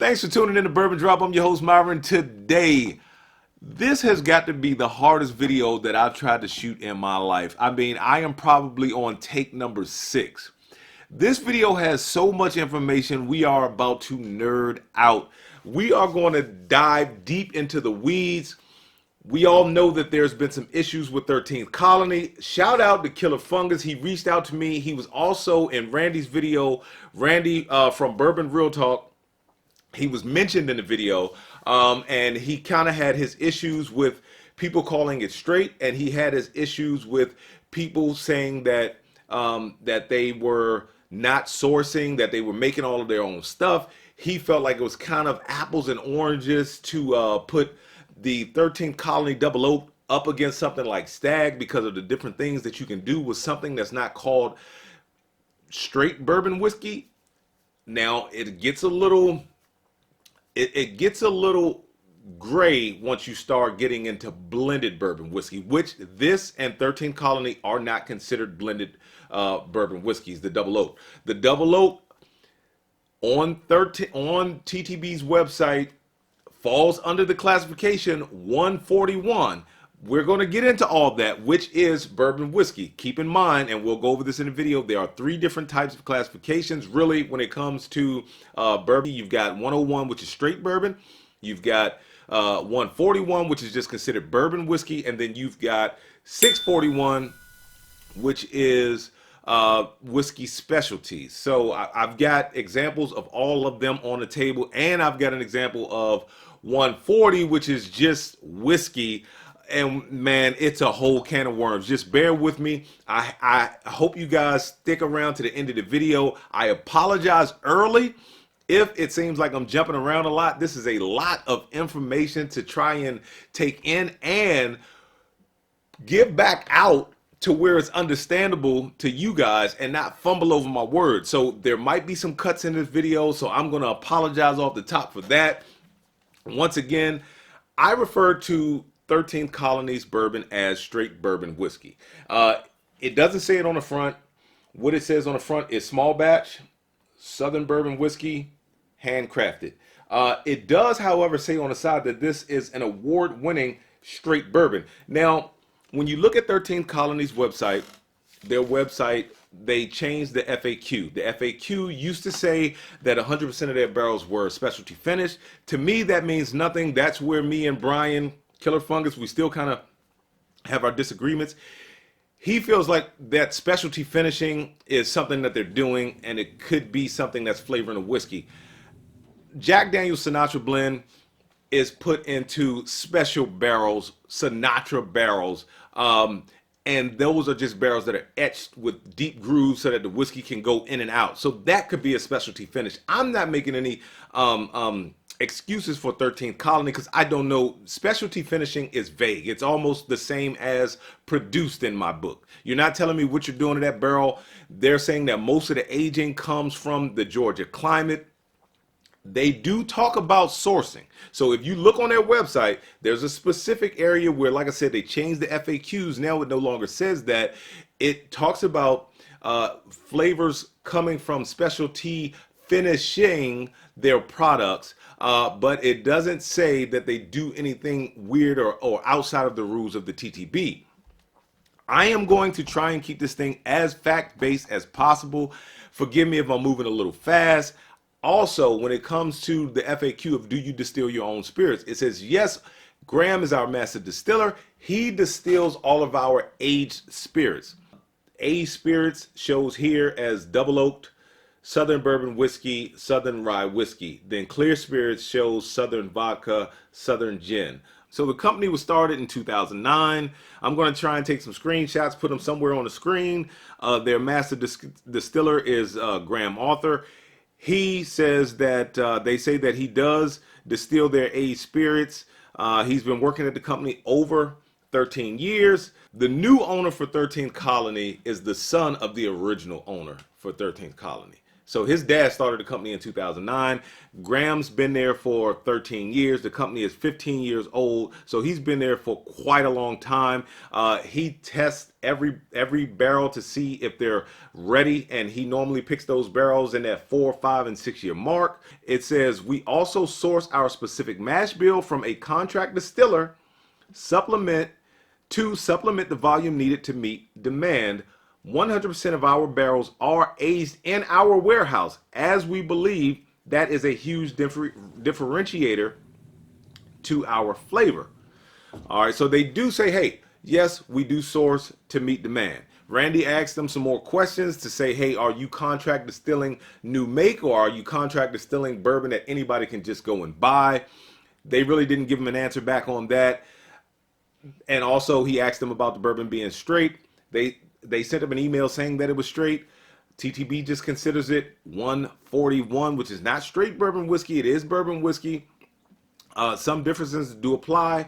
Thanks for tuning in to Bourbon Drop. I'm your host, Myron. Today, this has got to be the hardest video that I've tried to shoot in my life. I mean, I am probably on take number 6. This video has so much information. We are about to nerd out. We are going to dive deep into the weeds. We all know that there's been some issues with 13th Colony. Shout out to Killer Fungus. He reached out to me. He was also in Randy's video. Randy from Bourbon Real Talk. He was mentioned in the video, and he kind of had his issues with people calling it straight, and he had his issues with people saying that that they were not sourcing, that they were making all of their own stuff. He felt like it was kind of apples and oranges to put the 13th Colony Double Oak up against something like Stag because of the different things that you can do with something that's not called straight bourbon whiskey. Now it gets a little gray once you start getting into blended bourbon whiskey, which this and 13th Colony are not considered blended bourbon whiskeys. The Double Oak, on TTB's website falls under the classification 141. We're going to get into all that, which is bourbon whiskey. Keep in mind, and we'll go over this in the video, there are 3 different types of classifications. Really, when it comes to bourbon, you've got 101, which is straight bourbon. You've got 141, which is just considered bourbon whiskey. And then you've got 641, which is whiskey specialties. So I've got examples of all of them on the table. And I've got an example of 140, which is just whiskey. And man, it's a whole can of worms. Just bear with me. I hope you guys stick around to the end of the video. I apologize early if it seems like I'm jumping around a lot. This is a lot of information to try and take in and give back out to where it's understandable to you guys and not fumble over my words. So there might be some cuts in this video, so I'm going to apologize off the top for that. Once again, I refer to 13th Colony's bourbon as straight bourbon whiskey. It doesn't say it on the front. What it says on the front is small batch, Southern bourbon whiskey, handcrafted. It does, however, say on the side that this is an award-winning straight bourbon. Now, when you look at 13th Colony's website, their website, they changed the FAQ. The FAQ used to say that 100% of their barrels were specialty finished. To me, that means nothing. That's where me and Brian, Killer Fungus, we still kind of have our disagreements. He feels like that specialty finishing is something that they're doing, and it could be something that's flavoring a whiskey. Jack Daniel's Sinatra blend is put into special barrels, Sinatra barrels, and those are just barrels that are etched with deep grooves so that the whiskey can go in and out. So that could be a specialty finish. I'm not making any excuses for 13th Colony because I don't know. Specialty finishing is vague. It's almost the same as produced in my book. You're not telling me what you're doing to that barrel. They're saying that most of the aging comes from the Georgia climate. They do talk about sourcing. So if you look on their website, there's a specific area where, like I said, they changed the FAQs. Now it no longer says that. It talks about flavors coming from specialty finishing their products, but it doesn't say that they do anything weird or outside of the rules of the TTB. I am going to try and keep this thing as fact-based as possible. Forgive me if I'm moving a little fast. Also, when it comes to the FAQ of do you distill your own spirits, it says, yes, Graham is our master distiller. He distills all of our aged spirits. Aged spirits shows here as double oaked, Southern bourbon whiskey, Southern rye whiskey. Then clear spirits shows Southern vodka, Southern gin. So the company was started in 2009. I'm going to try and take some screenshots, put them somewhere on the screen. Their master distiller is Graham Arthur. He says that they say that he does distill their aged spirits. He's been working at the company over 13 years. The new owner for 13th Colony is the son of the original owner for 13th Colony. So his dad started the company in 2009. Graham's been there for 13 years. The company is 15 years old, so he's been there for quite a long time. He tests every barrel to see if they're ready, and he normally picks those barrels in that 4, 5, and 6 year mark. It says we also source our specific mash bill from a contract distiller, supplement the volume needed to meet demand. 100% of our barrels are aged in our warehouse, as we believe that is a huge differentiator to our flavor. All right, so they do say, hey, yes, we do source to meet demand. Randy asked them some more questions to say, hey, are you contract distilling new make, or are you contract distilling bourbon that anybody can just go and buy? They really didn't give him an answer back on that. And also he asked them about the bourbon being straight. They sent him an email saying that it was straight. TTB just considers it 141, which is not straight bourbon whiskey. It is bourbon whiskey. Some differences do apply,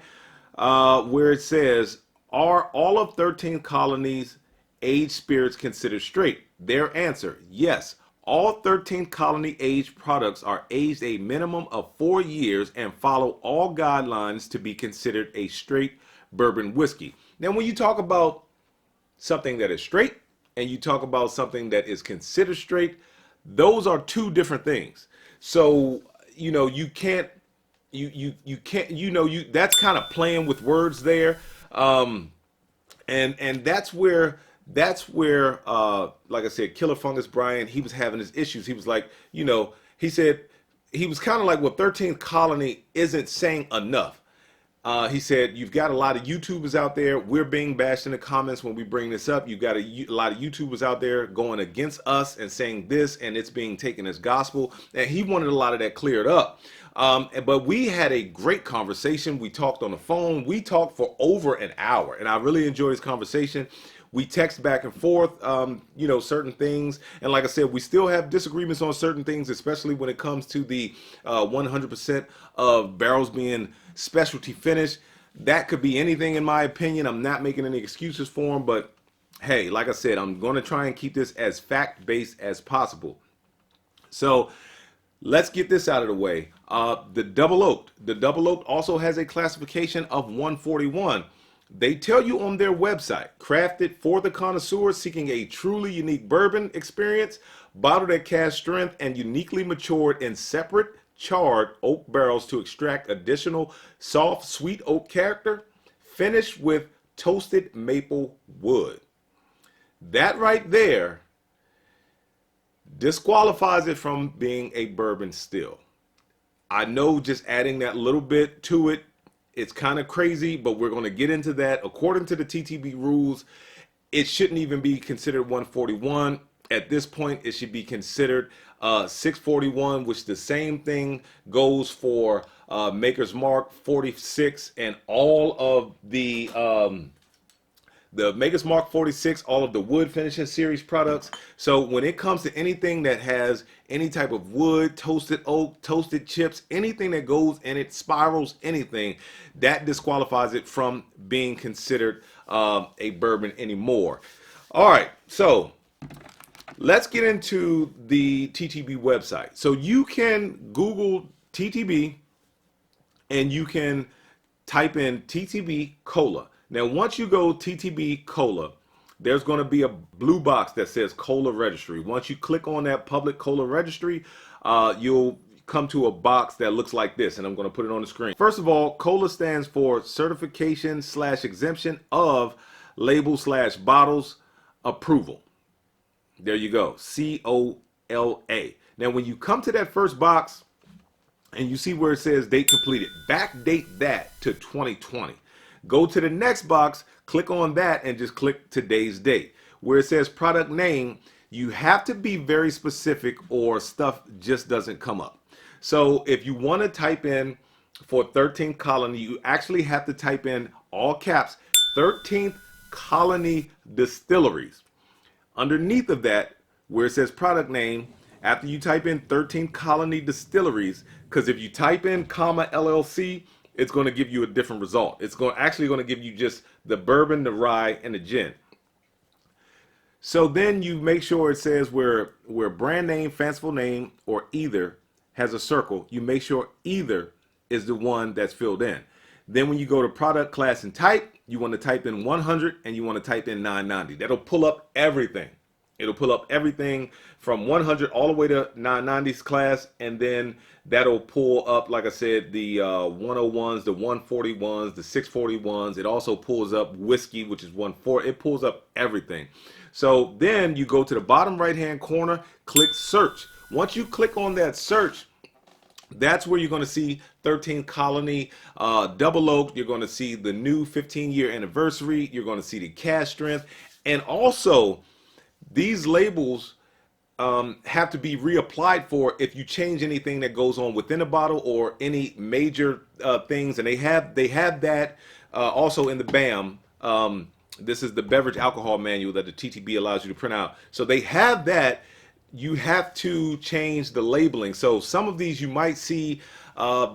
where it says, are all of 13 colonies aged spirits considered straight? Their answer, yes. All 13 colony aged products are aged a minimum of 4 years and follow all guidelines to be considered a straight bourbon whiskey. Now, when you talk about something that is straight and you talk about something that is considered straight, those are two different things. So, you can't, that's kind of playing with words there. And that's where, like I said, Killer Fungus Brian, he was having his issues. He was like, he said, he was kind of like, well, 13th Colony isn't saying enough. He said, you've got a lot of YouTubers out there. We're being bashed in the comments when we bring this up. You've got a lot of YouTubers out there going against us and saying this, and it's being taken as gospel. And he wanted a lot of that cleared up. But we had a great conversation. We talked on the phone. We talked for over an hour, and I really enjoyed this conversation. We text back and forth, certain things. And like I said, we still have disagreements on certain things, especially when it comes to the 100% of barrels being specialty finish. That could be anything, in my opinion. I'm not making any excuses for them, but hey, like I said, I'm going to try and keep this as fact-based as possible. So let's get this out of the way. The double oaked also has a classification of 141. They tell you on their website, crafted for the connoisseur seeking a truly unique bourbon experience, bottled at cask strength and uniquely matured in separate charred oak barrels to extract additional soft, sweet oak character, finished with toasted maple wood. That right there disqualifies it from being a bourbon still. I know just adding that little bit to it, it's kind of crazy, but we're going to get into that. According to the TTB rules, it shouldn't even be considered 141. At this point, it should be considered 641, which the same thing goes for Maker's Mark 46 and all of the Maker's Mark 46, all of the wood finishing series products. So when it comes to anything that has any type of wood, toasted oak, toasted chips, anything that goes in it, spirals, anything, that disqualifies it from being considered a bourbon anymore. All right, so let's get into the TTB website. So you can Google TTB and you can type in TTB Cola. Now, once you go TTB Cola, there's going to be a blue box that says Cola Registry. Once you click on that public Cola Registry, you'll come to a box that looks like this, and I'm going to put it on the screen. First of all, Cola stands for Certification / Exemption of Labels / Bottles Approval. There you go, COLA. Now, when you come to that first box and you see where it says date completed, backdate that to 2020. Go to the next box, click on that, and just click today's date. Where it says product name, you have to be very specific or stuff just doesn't come up. So if you want to type in for 13th Colony, you actually have to type in all caps 13th Colony Distilleries. Underneath of that, where it says product name, after you type in 13th Colony Distilleries, because if you type in comma LLC, it's going to give you a different result. It's actually going to give you just the bourbon, the rye, and the gin. So then you make sure it says where brand name, fanciful name, or either has a circle. You make sure either is the one that's filled in. Then when you go to product, class, and type, you want to type in 100 and you want to type in 990. That'll pull up everything. It'll pull up everything from 100 all the way to 990's class, and then that'll pull up, like I said, the 101s, the 141s, the 641s. It also pulls up whiskey, which is 14. It pulls up everything. So then you go to the bottom right-hand corner, click search. Once you click on that search, that's where you're going to see 13th Colony Double Oak. You're going to see the new 15-year anniversary. You're going to see the cask strength. And also, these labels have to be reapplied for if you change anything that goes on within a bottle or any major things. And they have that also in the BAM. This is the beverage alcohol manual that the TTB allows you to print out. So they have that. You have to change the labeling. So some of these you might see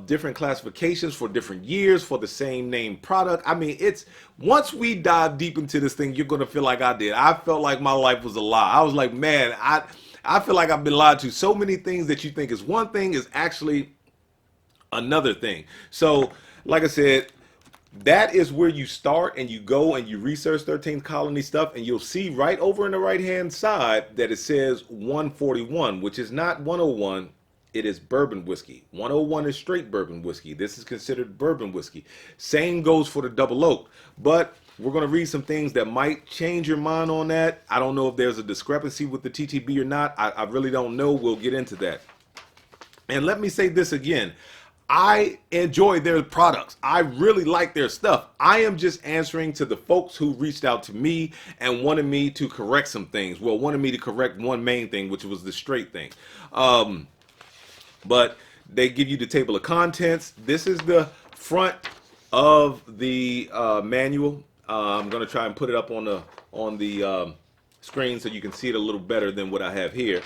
different classifications for different years for the same name product. I mean, it's once we dive deep into this thing, you're going to feel like I did. I felt like my life was a lie. I was like, man, I feel like I've been lied to. So many things that you think is one thing is actually another thing. So like I said, that is where you start and you go and you research 13th Colony stuff, and you'll see right over in the right hand side that it says 141, which is not 101. It is bourbon whiskey. 101 is straight bourbon whiskey. This is considered bourbon whiskey. Same goes for the double oak. But we're going to read some things that might change your mind on that. I don't know if there's a discrepancy with the TTB or not. I really don't know. We'll get into that. And let me say this again. I enjoy their products. I really like their stuff. I am just answering to the folks who reached out to me and wanted me to correct some things. Well, wanted me to correct one main thing, which was the straight thing. But they give you the table of contents. This is the front of the manual. I'm going to try and put it up on the screen so you can see it a little better than what I have here.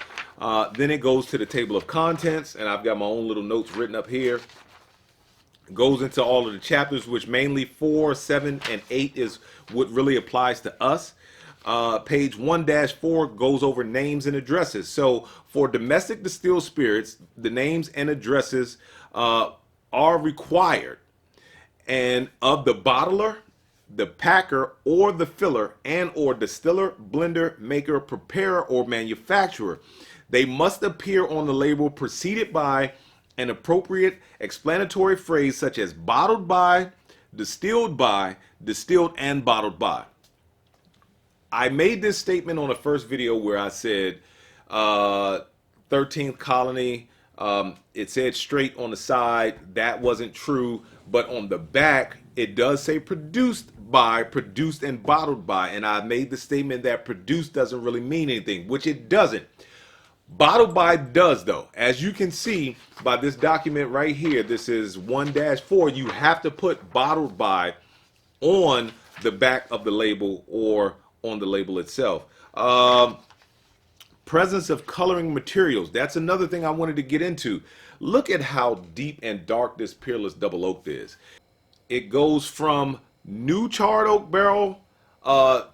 Then it goes to the table of contents, and I've got my own little notes written up here. It goes into all of the chapters, which mainly 4, 7, and 8 is what really applies to us. Page 1-4 goes over names and addresses. So for domestic distilled spirits, the names and addresses are required, and of the bottler, the packer, or the filler, and or distiller, blender, maker, preparer, or manufacturer. They must appear on the label preceded by an appropriate explanatory phrase such as bottled by, distilled and bottled by. I made this statement on the first video where I said 13th Colony, it said straight on the side. That wasn't true, but on the back it does say produced by, produced and bottled by, and I made the statement that produced doesn't really mean anything, which it doesn't. Bottled by does, though. As you can see by this document right here, this is 1-4, you have to put bottled by on the back of the label or on the label itself. Presence of coloring materials. That's another thing I wanted to get into. Look at how deep and dark this Peerless Double Oak is. It goes from new charred oak barrel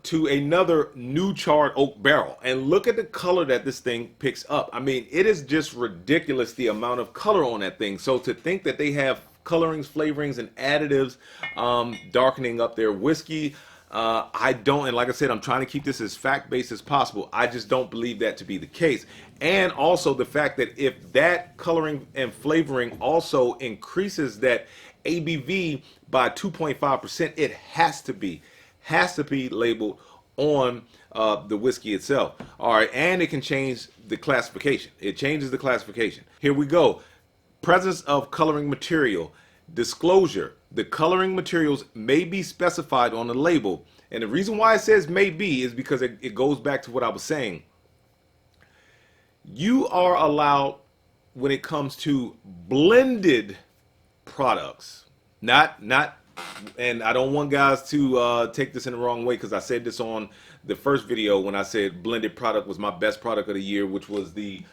to another new charred oak barrel, and look at the color that this thing picks up. I mean, it is just ridiculous the amount of color on that thing. So to think that they have colorings, flavorings, and additives darkening up their whiskey, I don't, and like I said, I'm trying to keep this as fact-based as possible. I just don't believe that to be the case. And also the fact that if that coloring and flavoring also increases that ABV by 2.5%, it has to be labeled on the whiskey itself. All right, and it can change the classification. It changes the classification. Here we go. Presence of coloring material. Disclosure. The coloring materials may be specified on the label. And the reason why it says may be is because it goes back to what I was saying. You are allowed, when it comes to blended products, not, and I don't want guys to take this in the wrong way, because I said this on the first video when I said blended product was my best product of the year, which was the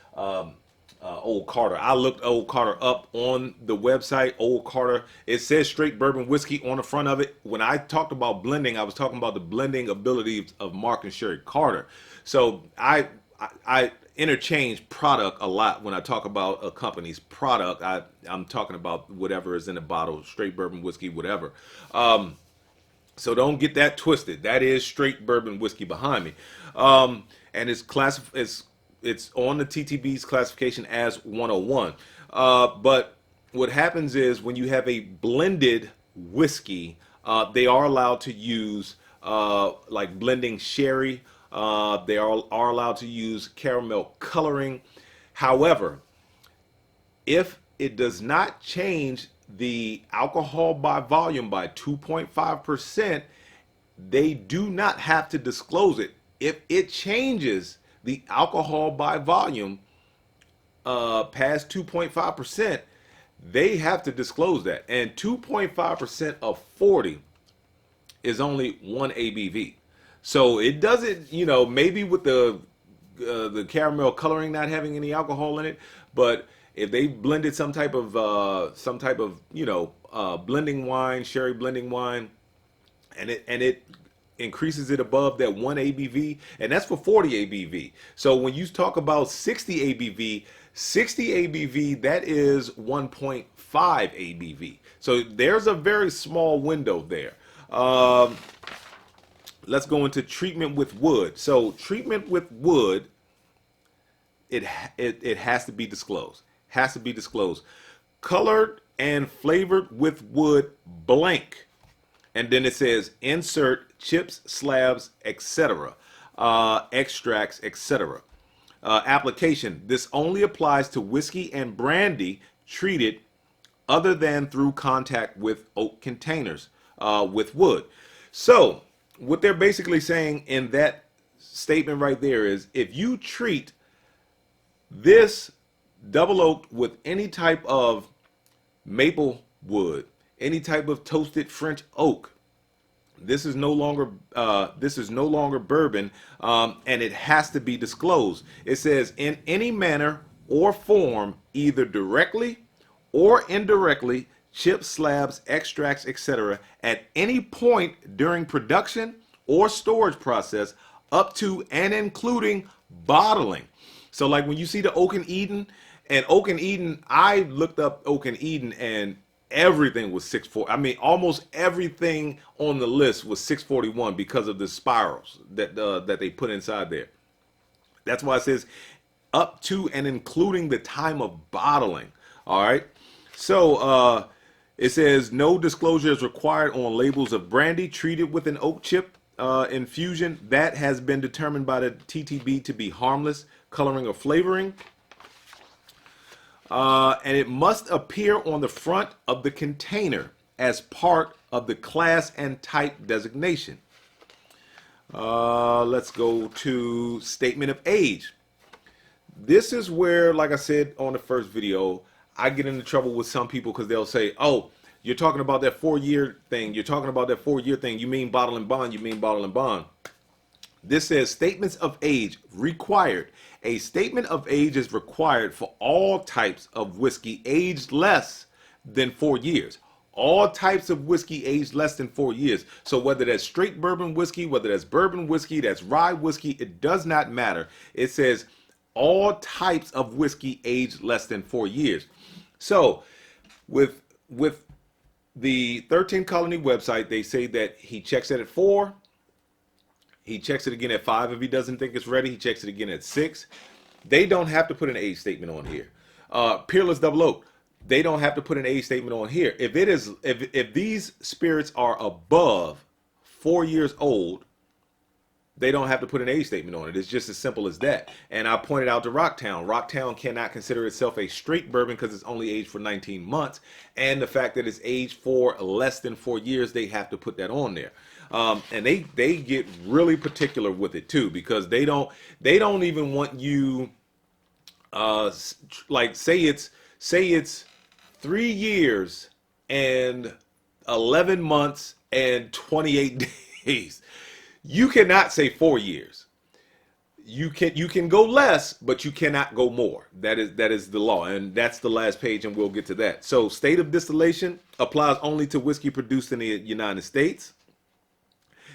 Old Carter. I looked Old Carter up on the website. Old Carter. It says straight bourbon whiskey on the front of it. When I talked about blending, I was talking about the blending ability of Mark and Sherry Carter. So I interchange product a lot when I talk about a company's product. I'm talking about whatever is in the bottle, straight bourbon whiskey, whatever. So don't get that twisted. That is straight bourbon whiskey behind me, and it's on the TTB's classification as 101. But what happens is when you have a blended whiskey, they are allowed to use like blending sherry. They are allowed to use caramel coloring. However, if it does not change the alcohol by volume by 2.5%, they do not have to disclose it. If it changes the alcohol by volume past 2.5%, they have to disclose that. And 2.5% of 40 is only 1 ABV. So it doesn't, maybe with the caramel coloring not having any alcohol in it, but if they blended some type of blending wine, sherry blending wine, and it increases it above that 1 ABV, and that's for 40 ABV. So when you talk about 60 ABV, that is 1.5 ABV. So there's a very small window there. Let's go into treatment with wood. So treatment with wood, it has to be disclosed. Has to be disclosed. Colored and flavored with wood blank. And then it says insert chips, slabs, etc., extracts, etc. Application. This only applies to whiskey and brandy treated other than through contact with oak containers with wood. So what they're basically saying in that statement right there is if you treat this double oaked with any type of maple wood, any type of toasted French oak, this is no longer bourbon, and it has to be disclosed. It says in any manner or form, either directly or indirectly, chips, slabs, extracts, etc., at any point during production or storage process, up to and including bottling. So like when you see the Oak and Eden, I looked up Oak and Eden and everything was 640. I mean, almost everything on the list was 641 because of the spirals that they put inside there. That's why it says up to and including the time of bottling. All right. So it says no disclosure is required on labels of brandy treated with an oak chip infusion that has been determined by the TTB to be harmless, coloring or flavoring. And it must appear on the front of the container as part of the class and type designation. Let's go to statement of age. This is where, like I said on the first video, I get into trouble with some people because they'll say, oh, you're talking about that 4-year thing. You're talking about that 4-year thing. You mean bottle and bond. You mean bottle and bond. This says statements of age required. A statement of age is required for all types of whiskey aged less than 4 years. All types of whiskey aged less than 4 years. So whether that's straight bourbon whiskey, whether that's bourbon whiskey, that's rye whiskey, it does not matter. It says all types of whiskey aged less than 4 years. So with the 13 Colony website, they say that he checks it at 4. He checks it again at 5 if he doesn't think it's ready. He checks it again at 6. They don't have to put an age statement on here. Peerless Double Oak, they don't have to put an age statement on here. If these spirits are above 4 years old, they don't have to put an age statement on it. It's just as simple as that. And I pointed out to Rocktown. Rocktown cannot consider itself a straight bourbon because it's only aged for 19 months. And the fact that it's aged for less than 4 years, they have to put that on there. And they get really particular with it too, because they don't even want you like say it's 3 years and 11 months and 28 days. You cannot say 4 years. you can go less, but you cannot go more. That is the law, and that's the last page, and we'll get to that. So, state of distillation applies only to whiskey produced in the United States,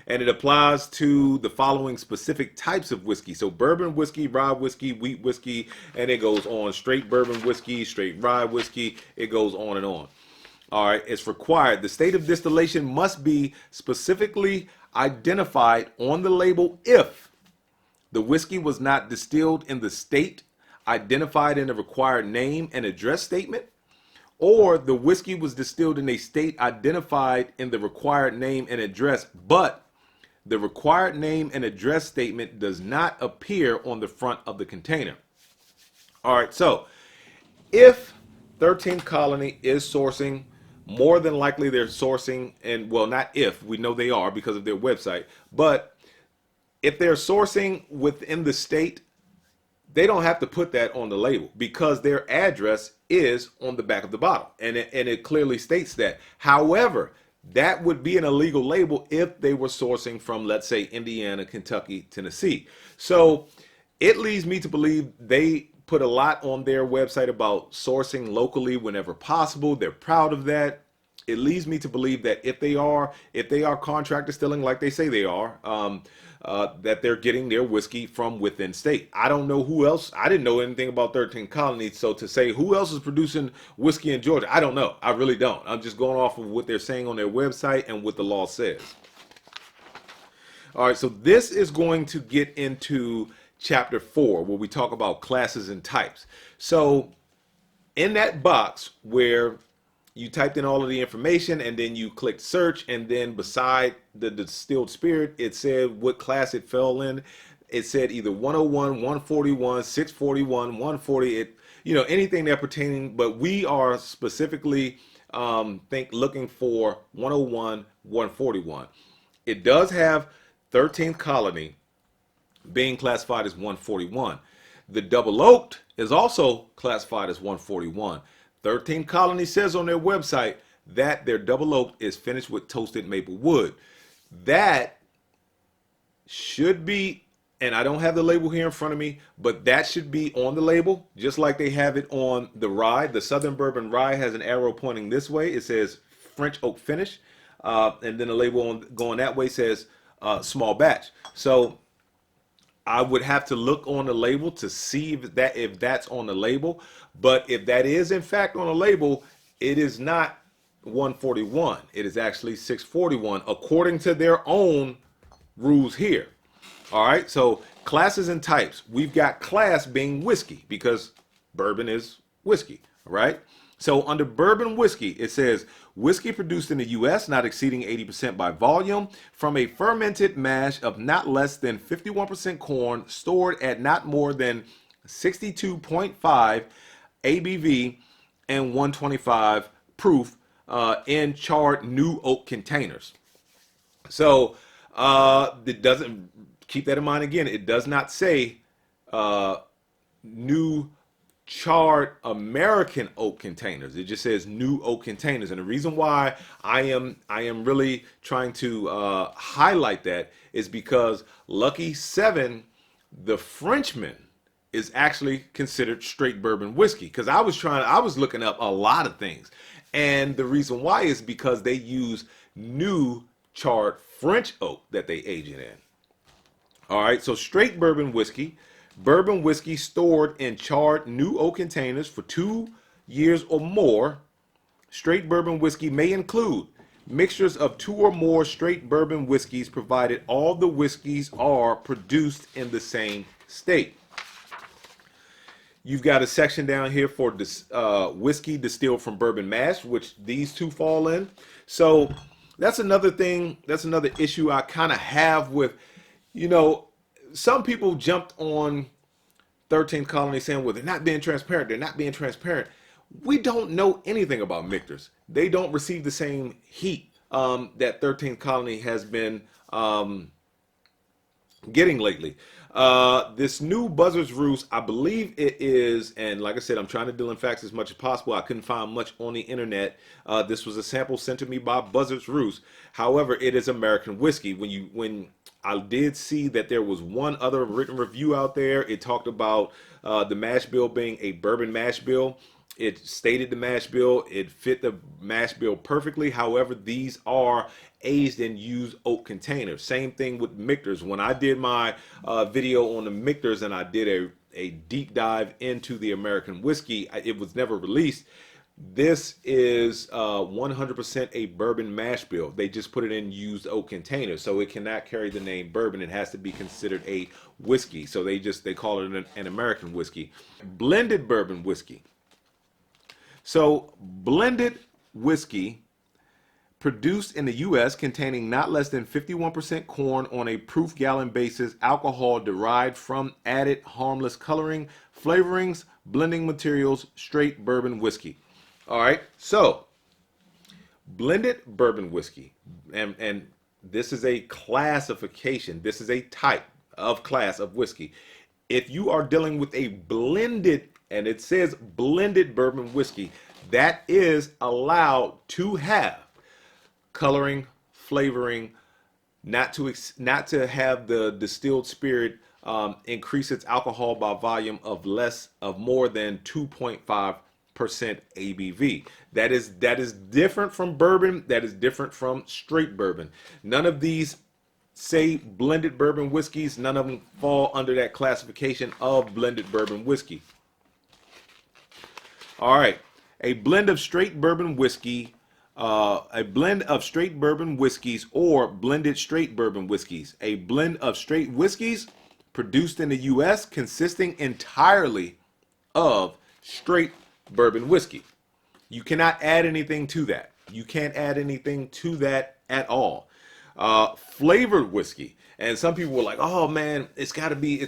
and it applies to the following specific types of whiskey. So, bourbon whiskey, rye whiskey, wheat whiskey, and it goes on. Straight bourbon whiskey, straight rye whiskey, it goes on and on. All right, it's required. The state of distillation must be specifically identified on the label if the whiskey was not distilled in the state identified in the required name and address statement, or the whiskey was distilled in a state identified in the required name and address, but the required name and address statement does not appear on the front of the container. All right, so if 13th Colony is sourcing, more than likely they're sourcing, and well, not if, we know they are because of their website, but if they're sourcing within the state, they don't have to put that on the label because their address is on the back of the bottle, and it clearly states that. However, that would be an illegal label if they were sourcing from, let's say, Indiana, Kentucky, Tennessee. So it leads me to believe they put a lot on their website about sourcing locally whenever possible. They're proud of that. It leads me to believe that if they are contract distilling like they say they are, that they're getting their whiskey from within state. I don't know who else. I didn't know anything about 13 Colonies, so to say who else is producing whiskey in Georgia, I don't know. I really don't. I'm just going off of what they're saying on their website and what the law says. All right, so this is going to get into chapter 4, where we talk about classes and types. So in that box where you typed in all of the information and then you clicked search, and then beside the distilled spirit, it said what class it fell in. It said either 101, 141, 641, 140, anything that pertaining, but we are specifically looking for 101, 141. It does have 13th Colony being classified as 141. The double oaked is also classified as 141. 13 Colony says on their website that their double oaked is finished with toasted maple wood. That should be, and I don't have the label here in front of me, but that should be on the label, just like they have it on the rye. The Southern Bourbon Rye has an arrow pointing this way. It says French oak finish, and then the label going that way says small batch. So I would have to look on the label to see if that's on the label. But if that is in fact on the label, it is not 141. It is actually 641 according to their own rules here. All right, so classes and types. We've got class being whiskey because bourbon is whiskey, all right? So under bourbon whiskey, it says whiskey produced in the U.S. not exceeding 80% by volume from a fermented mash of not less than 51% corn stored at not more than 62.5 ABV and 125 proof in charred new oak containers. So it doesn't, keep that in mind again, it does not say new charred American oak containers. It just says new oak containers. And the reason why I am really trying to highlight that is because Lucky 7, the Frenchman, is actually considered straight bourbon whiskey. Because I was looking up a lot of things. And the reason why is because they use new charred French oak that they age it in. All right, so straight bourbon whiskey stored in charred new oak containers for 2 years or more. Straight bourbon whiskey may include mixtures of 2 or more straight bourbon whiskeys, provided all the whiskeys are produced in the same state. You've got a section down here for whiskey distilled from bourbon mash, which these two fall in. So that's another thing. That's another issue I kind of have with, some people jumped on 13th Colony saying, well, they're not being transparent. They're not being transparent. We don't know anything about mixers. They don't receive the same heat that 13th Colony has been getting lately. This new Buzzard's Roost, I believe it is, and like I said, I'm trying to deal in facts as much as possible. I couldn't find much on the internet. This was a sample sent to me by Buzzard's Roost. However, it is American whiskey. When I did see that there was one other written review out there, it talked about the mash bill being a bourbon mash bill. It stated the mash bill. It fit the mash bill perfectly. However, these are aged in used oak containers. Same thing with Michter's. When I did my video on the Michter's and I did a deep dive into the American whiskey, it was never released. This is 100% a bourbon mash bill. They just put it in used oak containers, so it cannot carry the name bourbon. It has to be considered a whiskey. So they call it an American whiskey. Blended bourbon whiskey. So, blended whiskey produced in the U.S. containing not less than 51% corn on a proof gallon basis, alcohol derived from added harmless coloring, flavorings, blending materials, straight bourbon whiskey. All right, so blended bourbon whiskey, and this is a classification. This is a type of class of whiskey. If you are dealing with a blended, and it says blended bourbon whiskey, that is allowed to have coloring, flavoring, not to have the distilled spirit increase its alcohol by volume of more than 2.5% ABV. That is different from bourbon. That is different from straight bourbon. None of these say blended bourbon whiskeys. None of them fall under that classification of blended bourbon whiskey. All right, a blend of straight bourbon whiskey. A blend of straight bourbon whiskeys or blended straight bourbon whiskeys. A blend of straight whiskeys produced in the U.S. consisting entirely of straight bourbon whiskey. You cannot add anything to that. You can't add anything to that at all. Flavored whiskey. And some people were like, oh man, it's gotta be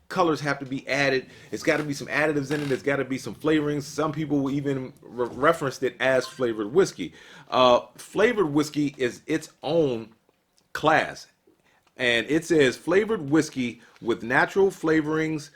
colors have to be added. It's got to be some additives in it. There's got to be some flavorings. Some people will even referenced it as flavored whiskey. Flavored whiskey is its own class. And it says flavored whiskey with natural flavorings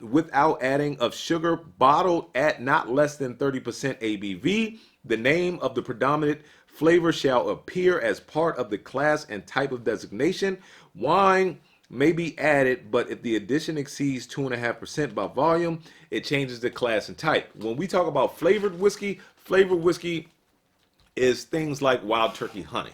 without adding of sugar, bottled at not less than 30% ABV. The name of the predominant flavor shall appear as part of the class and type of designation. Wine may be added, but if the addition exceeds 2.5% by volume, it changes the class and type. When we talk about flavored whiskey is things like Wild Turkey Honey.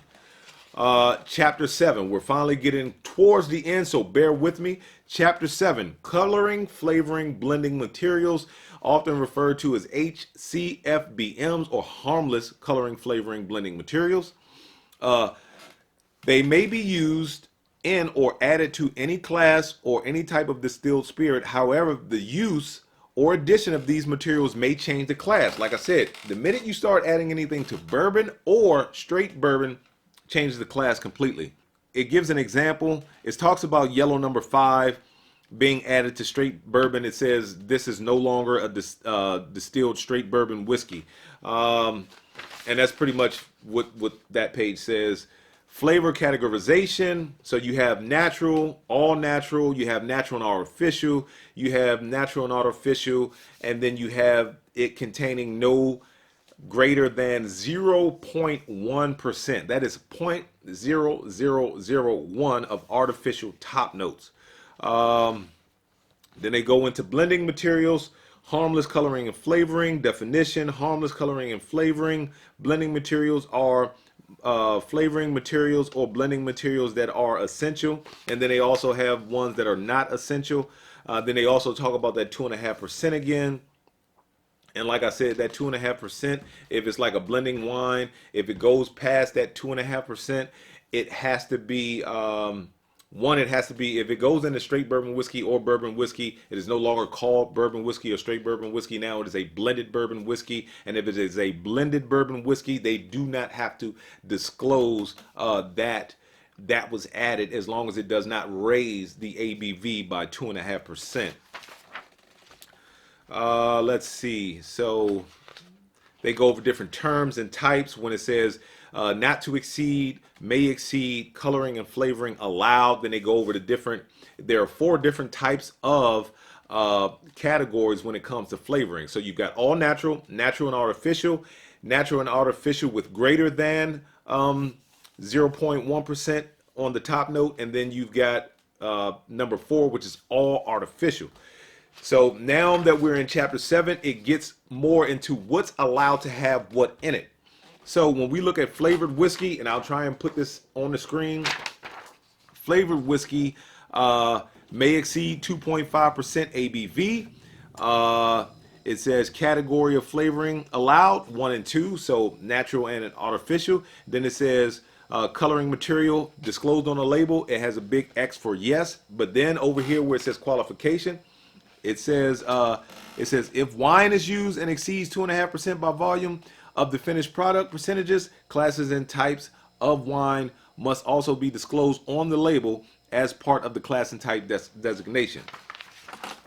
Chapter 7, we're finally getting towards the end, so bear with me. Chapter 7, coloring, flavoring, blending materials, often referred to as HCFBMs or harmless coloring, flavoring, blending materials. They may be used in or added to any class or any type of distilled spirit. However, the use or addition of these materials may change the class. Like I said, the minute you start adding anything to bourbon or straight bourbon, changes the class completely. It gives an example. It talks about yellow number 5 being added to straight bourbon. It says this is no longer a distilled straight bourbon whiskey. And that's pretty much what that page says. Flavor categorization. So you have natural, all natural, you have natural and artificial, you have natural and artificial, and then you have it containing no greater than 0.1%. That is 0.0001 of artificial top notes. Then they go into blending materials, harmless coloring and flavoring. Definition: harmless coloring and flavoring. Blending materials are flavoring materials or blending materials that are essential, and then they also have ones that are not essential. Then they also talk about that 2.5% again. And like I said, that 2.5%, if it's like a blending wine, if it goes past that 2.5%, it has to be it has to be, if it goes into straight bourbon whiskey or bourbon whiskey, it is no longer called bourbon whiskey or straight bourbon whiskey. Now it is a blended bourbon whiskey. And if it is a blended bourbon whiskey, they do not have to disclose that was added, as long as it does not raise the ABV by 2.5%. Let's see. So They go over different terms and types when it says not to exceed, may exceed, coloring and flavoring allowed. Then they go over the different, there are 4 different types of categories when it comes to flavoring. So you've got all natural, natural and artificial with greater than 0.1% on the top note. And then you've got number 4, which is all artificial. So now that we're in chapter 7, it gets more into what's allowed to have what in it. So when we look at flavored whiskey, and I'll try and put this on the screen, flavored whiskey may exceed 2.5% ABV. It says category of flavoring allowed, 1 and 2, so natural and artificial. Then it says coloring material disclosed on the label. It has a big X for yes. But then over here where it says qualification, it says if wine is used and exceeds 2.5% by volume of the finished product, percentages, classes, and types of wine must also be disclosed on the label as part of the class and type designation.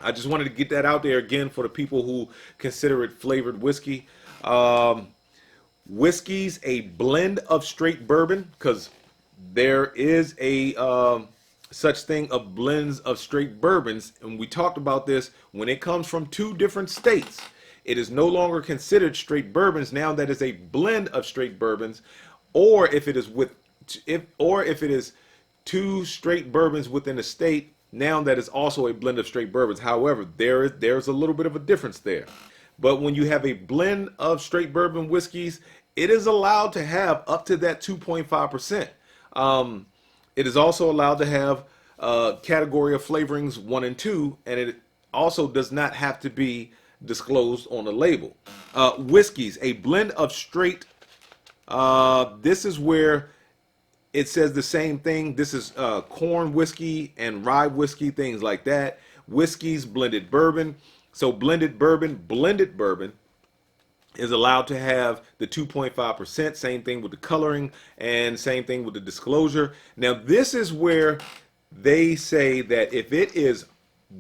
I just wanted to get that out there again for the people who consider it flavored whiskey. Whiskey's a blend of straight bourbon, because there is a such thing of blends of straight bourbons, and we talked about this. When it comes from 2 different states, it is no longer considered straight bourbons. Now that is a blend of straight bourbons, or if it is if it is 2 straight bourbons within a state, now that is also a blend of straight bourbons. However, there's a little bit of a difference there. But when you have a blend of straight bourbon whiskeys, it is allowed to have up to that 2.5%. It is also allowed to have category of flavorings 1 and 2, and it also does not have to be disclosed on the label. Whiskeys, a blend of straight. This is where it says the same thing. This is corn whiskey and rye whiskey, things like that. Whiskeys, blended bourbon. So blended bourbon is allowed to have the 2.5%. Same thing with the coloring and same thing with the disclosure. Now this is where they say that if it is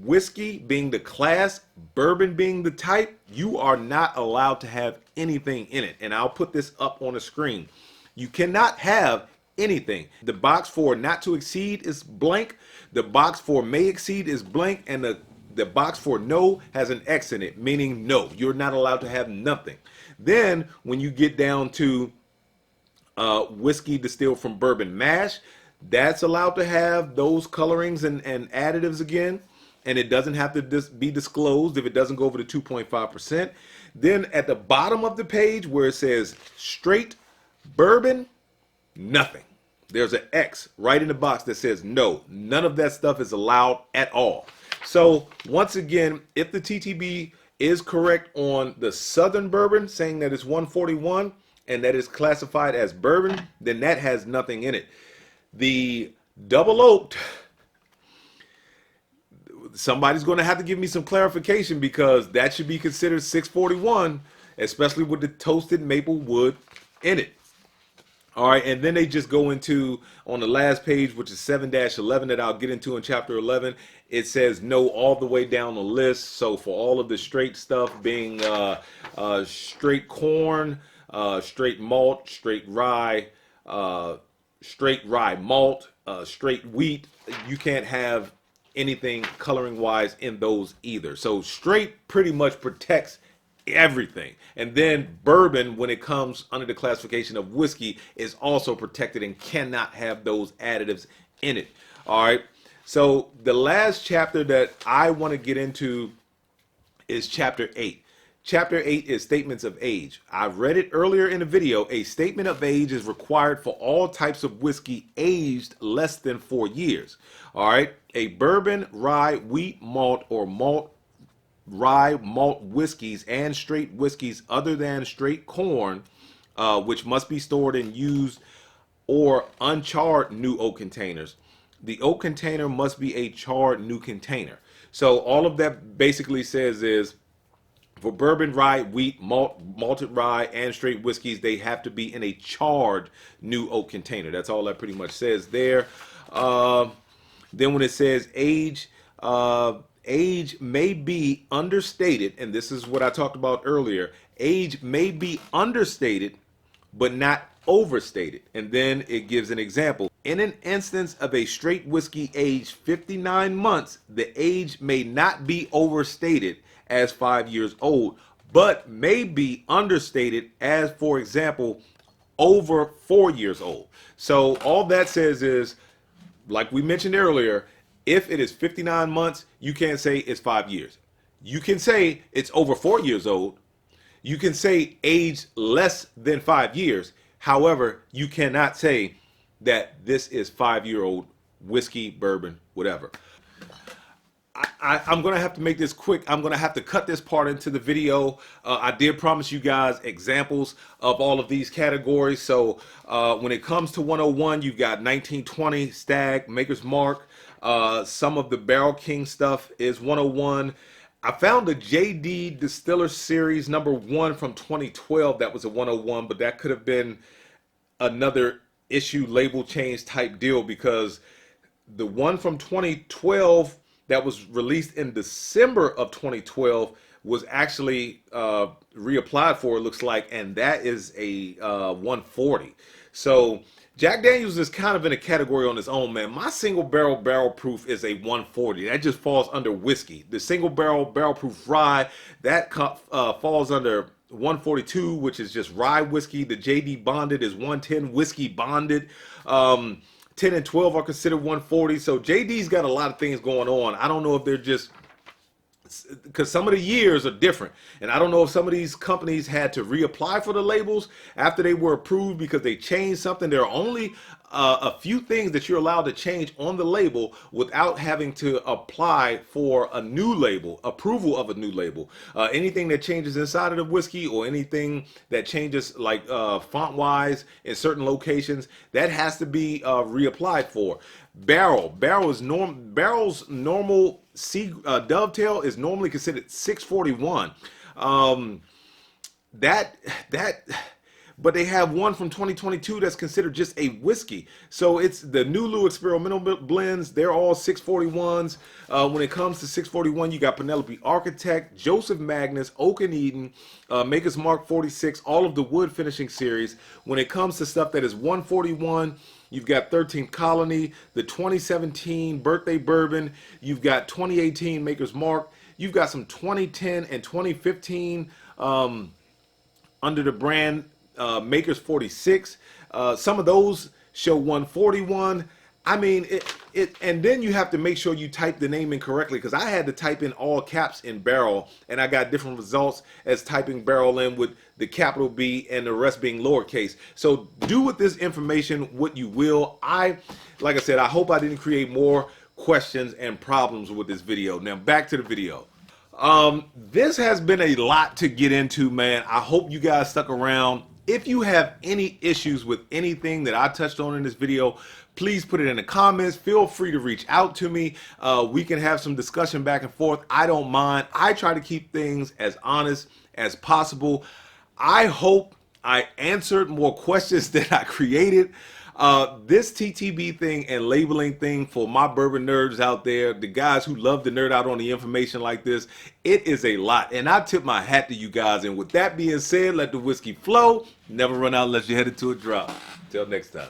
whiskey being the class, bourbon being the type, you are not allowed to have anything in it. And I'll put this up on the screen. You cannot have anything. The box for not to exceed is blank. The box for may exceed is blank. And the box for no has an X in it, meaning no, you're not allowed to have nothing. Then when you get down to whiskey distilled from bourbon mash, that's allowed to have those colorings and additives again, and it doesn't have to be disclosed if it doesn't go over the 2.5%. Then at the bottom of the page where it says straight bourbon, nothing. There's an X right in the box that says no, none of that stuff is allowed at all. So once again, if the TTB is correct on the Southern bourbon, saying that it's 141 and that is classified as bourbon, then that has nothing in it. The double oaked, somebody's going to have to give me some clarification, because that should be considered 641, especially with the toasted maple wood in it. All right, and then they just go into, on the last page, which is 7-11, that I'll get into in chapter 11, it says no all the way down the list. So for all of the straight stuff being straight corn, straight malt, straight rye malt, straight wheat, you can't have anything coloring wise in those either. So straight pretty much protects everything. And then bourbon, when it comes under the classification of whiskey, is also protected and cannot have those additives in it. All right, so the last chapter that I want to get into is chapter 8. Chapter 8 is statements of age. I read it earlier in the video. A statement of age is required for all types of whiskey aged less than 4 years. All right, a bourbon, rye, wheat, malt, or rye malt whiskeys and straight whiskeys other than straight corn, which must be stored in used or uncharred new oak containers. The oak container must be a charred new container. So all of that basically says is, for bourbon, rye, wheat, malted rye, and straight whiskeys, they have to be in a charred new oak container. That's all that pretty much says there. Then when it says age, age may be understated, and this is what I talked about earlier. Age may be understated, but not overstated. And then it gives an example. In an instance of a straight whiskey aged 59 months, the age may not be overstated as 5 years old, but may be understated as, for example, over 4 years old. So all that says is, like we mentioned earlier, if it is 59 months, you can't say it's 5 years. You can say it's over 4 years old. You can say age less than 5 years. However, you cannot say that this is 5-year-old whiskey, bourbon, whatever. I'm going to have to make this quick. I'm going to have to cut this part into the video. I did promise you guys examples of all of these categories. So when it comes to 101, you've got 1920 Stag, Maker's Mark. Some of the Barrel King stuff is 101. I found the JD Distiller Series #1 from 2012. That was a 101, but that could have been another issue label change type deal, because the one from 2012 that was released in December of 2012 was actually reapplied for, it looks like, and that is a 140. So Jack Daniels is kind of in a category on its own, man. My single barrel proof is a 140. That just falls under whiskey. The single barrel proof rye, that falls under 142, which is just rye whiskey. The JD bonded is 110 whiskey bonded. 10 and 12 are considered 140. So JD's got a lot of things going on. I don't know if they're just, because some of the years are different, and I don't know if some of these companies had to reapply for the labels after they were approved because they changed something. There are only a few things that you're allowed to change on the label without having to apply for a new label, approval of a new label. Anything that changes inside of the whiskey, or anything that changes like font wise in certain locations, that has to be reapplied for. Barrel's normal dovetail is normally considered 641. But they have one from 2022 that's considered just a whiskey. So it's the Nulu experimental blends. They're all 641s. When it comes to 641, you got Penelope Architect, Joseph Magnus, Oak and Eden, Maker's Mark 46, all of the wood finishing series. When it comes to stuff that is 141, you've got 13th Colony, the 2017 Birthday Bourbon. You've got 2018 Maker's Mark. You've got some 2010 and 2015 under the brand Maker's 46. Some of those show 141. I mean, and then you have to make sure you type the name in correctly, because I had to type in all caps in barrel, and I got different results as typing barrel in with the capital B and the rest being lowercase. So do with this information what you will. Like I said, I hope I didn't create more questions and problems with this video. Now back to the video. This has been a lot to get into, man. I hope you guys stuck around. If you have any issues with anything that I touched on in this video, please put it in the comments. Feel free to reach out to me. We can have some discussion back and forth. I don't mind. I try to keep things as honest as possible. I hope I answered more questions than I created. This TTB thing and labeling thing, for my bourbon nerds out there, the guys who love to nerd out on the information like this, it is a lot. And I tip my hat to you guys. And with that being said, let the whiskey flow. Never run out unless you're headed to a drop. Till next time.